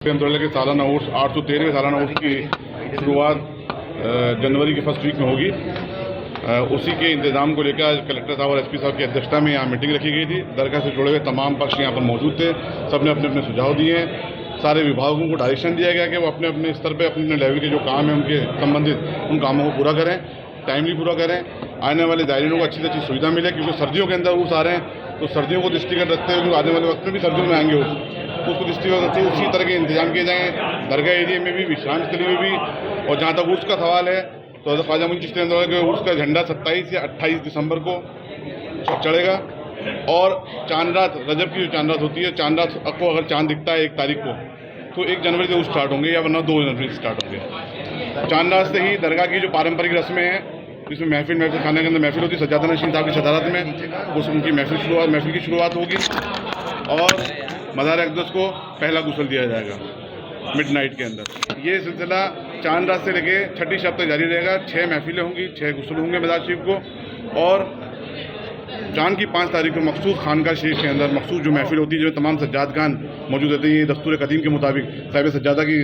Umbrella के सालाना उर्स 813वें सालाना उर्स की शुरुआत जनवरी के फर्स्ट वीक में होगी। उसी के इंतजाम को लेकर आज कलेक्टर साहब और एसपी साहब की अध्यक्षता में यहाँ मीटिंग रखी गई थी। दरगाह से जुड़े हुए तमाम पक्ष यहाँ पर मौजूद थे। सब ने अपने अपने सुझाव दिए हैं। सारे विभागों को डायरेक्शन दिया गया कि वो अपने अपने स्तर पर अपने लेवल के जो काम है उनके संबंधित उन कामों को पूरा करें, टाइमली पूरा करें। आने वाले ज़ायरीनों को अच्छी से अच्छी सुविधा मिले, क्योंकि सर्दियों के अंदर उर्स आ रहे हैं, तो सर्दियों को दृष्टिगत रखते हुए आने वाले वक्त में भी सर्दियों में आएंगे उसको दृष्टिगत रखते हुए उसी तरह के इंतजाम किए जाएँ दरगाह एरिया में भी, विश्राम स्थली में भी। और जहाँ तक उर्स का सवाल है तो हज़रत ख्वाजा मुइन चिश्ती के उर्स का झंडा 27 या 28 दिसंबर को चढ़ेगा। और चांद रात, रजब की जो चांद रात होती है, चांद रात को अगर चांद दिखता है 1 तारीख को, तो 1 जनवरी से उर्स स्टार्ट होंगे या वरना 2 जनवरी से स्टार्ट होंगे। चांद रात से ही दरगाह की जो पारंपरिक रस्में हैं, जिसमें महफिल खाने के अंदर महफिल होती है, सज्जादा नशीन साहब की सदारत में उनकी महफिल की शुरुआत होगी। और मज़ार अक़दस को पहला गुस्ल दिया जाएगा मिडनाइट के अंदर। ये सिलसिला चांद रात से लेके छठी शब तक जारी रहेगा। 6 महफिलें होंगी, 6 गुस्ल होंगे मज़ार शरीफ को। और चांद की 5 तारीख को मखसूस खानका शरीफ के अंदर मखसूस जो महफिल होती है, जो तमाम सज्जादगान मौजूद रहते हैं, दस्तूर कदीम के मुताबिक साहिब सज्जादा की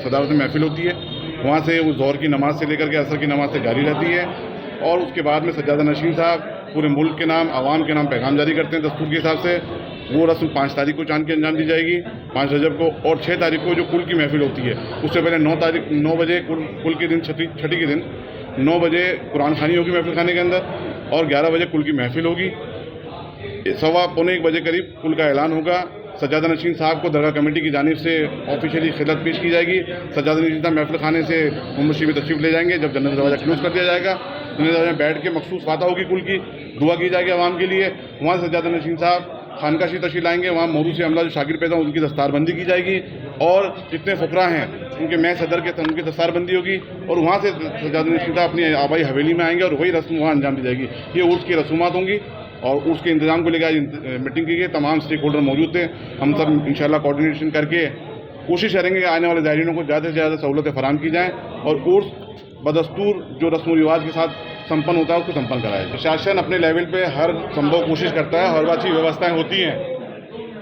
सदारत में महफिल होती है। वहाँ से वो ज़ोहर की नमाज़ से लेकर के असर की नमाज़ से जारी रहती है। और उसके बाद में सज्जादा नशीन साहब पूरे मुल्क के नाम, आवाम के नाम पैगाम जारी करते हैं दस्तूर के हिसाब से। वो रस्म 5 तारीख को चांद की अंजाम दी जाएगी, 5 रजब को। और 6 तारीख को जो कुल की महफिल होती है, उससे पहले 9 बजे कुल के दिन, छठी के दिन 9 बजे कुरान खानी होगी महफिल खाने के अंदर। और 11 बजे कुल की महफिल होगी। 1:15 बजे करीब कुल का ऐलान होगा। सज्जादा नशीन साहब को दरगाह कमेटी की जानिब से ऑफिशियली खिदमत पेश की जाएगी। सज्जादा नशीन साहब महफिल खाने से मुंबई में तशरीफ़ ले जाएंगे। जब जन्नत दरवाज़ा क्लोज़ कर दिया जाएगा, जन्नत दरवाज़ा में बैठ के मखसूस फातह होगी, कुल की दुआ की जाएगी आवाम के लिए। वहाँ सज्जादा नशीन साहब खानका शरीफ तशरीफ़ लाएंगे। वहाँ मौरू से अमला जो शागिर पैदा उनकी दस्तारबंदी की जाएगी। और जितने फ़ुकरा हैं उनके मैं सदर के उनकी दस्तारबंदी होगी। और वहाँ से सज्जादा नशीन साहब अपनी आबाई हवेली में आएंगे और वही रस्म वहाँ अंजाम दी जाएगी। ये उर्स की रसूमात होंगी। और उसके इंतजाम को लेकर आज मीटिंग की गई। तमाम स्टेक होल्डर मौजूद थे। हम सब इंशाल्लाह कोऑर्डिनेशन करके कोशिश करेंगे कि आने वाले ज़ायरीनों को ज़्यादा से ज़्यादा सहूलतें फराहम की जाएँ और उर्स बदस्तूर जो रस्म व रिवाज के साथ संपन्न होता है उसको संपन्न कराया जाए। प्रशासन अपने लेवल पे हर संभव कोशिश करता है, हर बार अच्छी व्यवस्थाएँ होती हैं।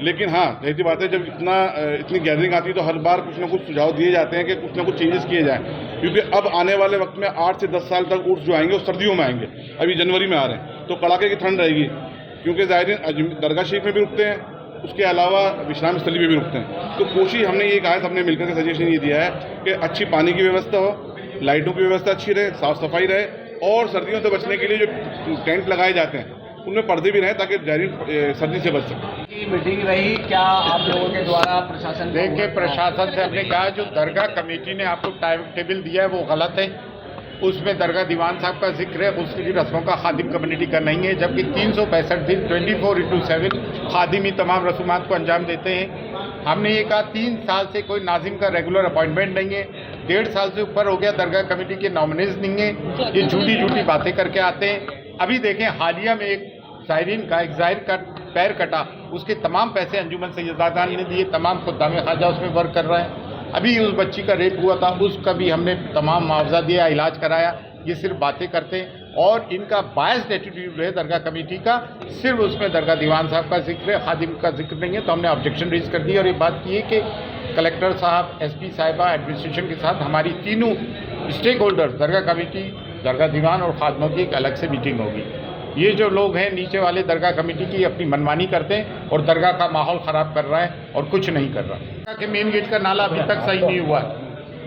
लेकिन हाँ, ऐसी बात है, जब इतनी गैदरिंग आती है तो हर बार कुछ ना कुछ सुझाव दिए जाते हैं कि कुछ ना कुछ चेंजेस किए जाएँ। क्योंकि अब आने वाले वक्त में 8 से 10 साल तक उर्स जो आएंगे वो सर्दियों में आएंगे। अभी जनवरी में आ रहे हैं तो कड़ाके की ठंड रहेगी, क्योंकि ज़ायरीन दरगाह शरीफ में भी रुकते हैं, उसके अलावा विश्राम स्थली में भी रुकते हैं। तो कोशिश हमने ये कहा है, सबने मिलकर के सजेशन ये दिया है कि अच्छी पानी की व्यवस्था हो, लाइटों की व्यवस्था अच्छी रहे, साफ़ सफाई रहे। और सर्दियों से बचने के लिए जो टेंट लगाए जाते हैं उनमें पर्दे भी रहें ताकि ज़ायरीन सर्दी से बच सकें। मीटिंग रही क्या आप लोगों के द्वारा प्रशासन? देखिए, प्रशासन से हमने कहा जो दरगाह कमेटी ने आपको टाइम टेबल दिया है वो गलत है। उसमें दरगाह दीवान साहब का जिक्र है, उसकी रस्मों का खादिम कम्युनिटी का नहीं है। जबकि 365 दिन 24/7 खादिम ही तमाम रसूमात को अंजाम देते हैं। हमने ये कहा 3 साल से कोई नाजिम का रेगुलर अपॉइंटमेंट नहीं है। 1.5 साल से ऊपर हो गया दरगाह कमेटी के नॉमिनीज नहीं है। ये झूठी बातें करके आते हैं। अभी देखें, हालिया में एक ज़ायरीन का एक ज़ाहिर का पैर कटा, उसके तमाम पैसे अंजुमन सैयदादान ने दिए, तमाम खुद्दाम ख़ाजा उसमें वर्क कर रहा है। अभी उस बच्ची का रेप हुआ था, उसका भी हमने तमाम मुआवजा दिया, इलाज कराया। ये सिर्फ बातें करते हैं और इनका बायस्ड एटीट्यूड है दरगाह कमेटी का। सिर्फ उसमें दरगाह दीवान साहब का जिक्र है, खादिम का जिक्र नहीं है। तो हमने ऑब्जेक्शन रेज कर दी और ये बात की है कि कलेक्टर साहब, एसपी साहिबा, एडमिनिस्ट्रेशन के साथ हमारी तीनों स्टेक होल्डर दरगाह कमेटी, दरगाह दीवान और खादमों की एक अलग से मीटिंग होगी। ये जो लोग हैं नीचे वाले दरगाह कमेटी की अपनी मनमानी करते हैं और दरगाह का माहौल ख़राब कर रहा है और कुछ नहीं कर रहा। दरगाह के मेन गेट का नाला अभी तक सही नहीं हुआ है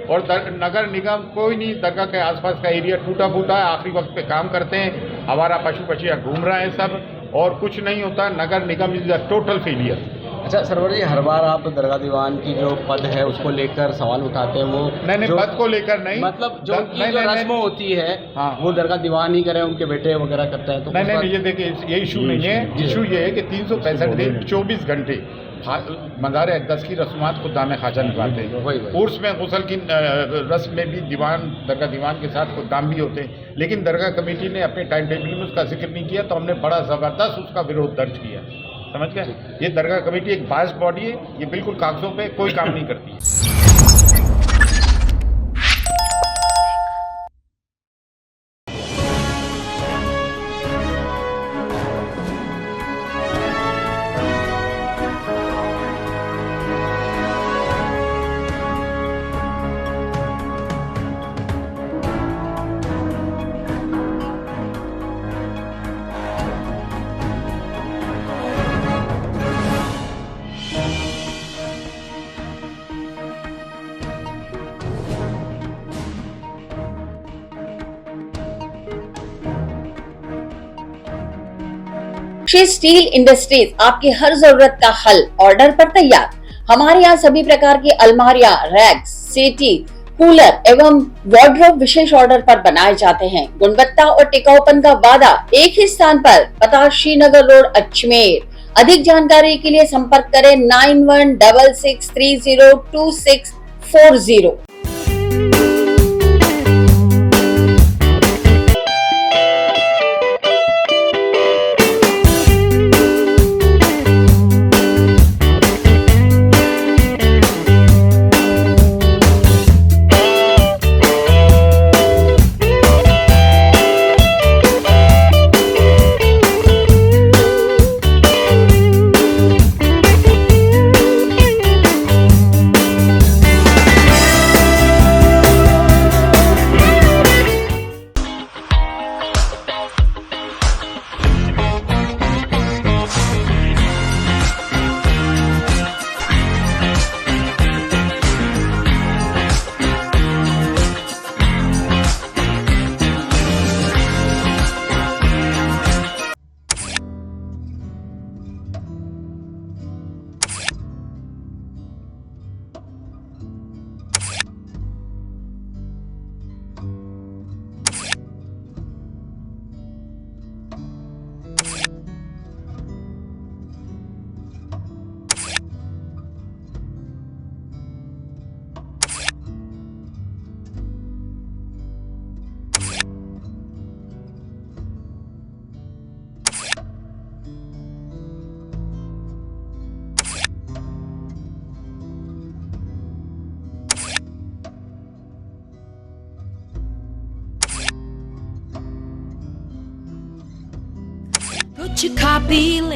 और नगर निगम कोई नहीं, दरगाह के आसपास का एरिया टूटा फूटा है। आखिरी वक्त पे काम करते हैं, हमारा पशु पक्षियाँ घूम रहे हैं सब, और कुछ नहीं होता। नगर निगम इज अ टोटल फेलियर। अच्छा सरवर जी, हर बार आप दरगाह दीवान की जो पद है उसको लेकर सवाल उठाते हैं। वो नहीं, पद को लेकर नहीं, मतलब जो रस्म होती है हाँ, वो दरगाह दीवान ही करें, उनके बेटे वगैरह करते हैं। तो नहीं, ये देखिए, ये इशू नहीं है। इशू ये है कि 365 दिन 24 घंटे मज़ार अक़दस की रस्मात खुद्दाम ख़ाजा निभाते हैं। उर्स में गुस्ल की रस्म में भी दरगाह दीवान के साथ खुद्दाम भी होते हैं। लेकिन दरगाह कमेटी ने अपने टाइम टेबल में उसका जिक्र नहीं किया, तो हमने बड़ा ज़बरदस्त उसका विरोध दर्ज किया। समझ गए? ये दरगाह कमेटी एक बायस्ड बॉडी है, ये बिल्कुल कागजों पे कोई काम नहीं करती। श्री स्टील इंडस्ट्रीज आपकी हर जरूरत का हल ऑर्डर पर तैयार। हमारे यहाँ सभी प्रकार की अलमारियां, रैक्स, सेटी, कूलर एवं वार्डरोब विशेष ऑर्डर पर बनाए जाते हैं। गुणवत्ता और टिकाऊपन का वादा एक ही स्थान पर, पता श्रीनगर रोड, अजमेर। अधिक जानकारी के लिए संपर्क करें 9166302640।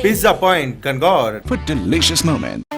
Pizza Point, Kangor. For delicious moment.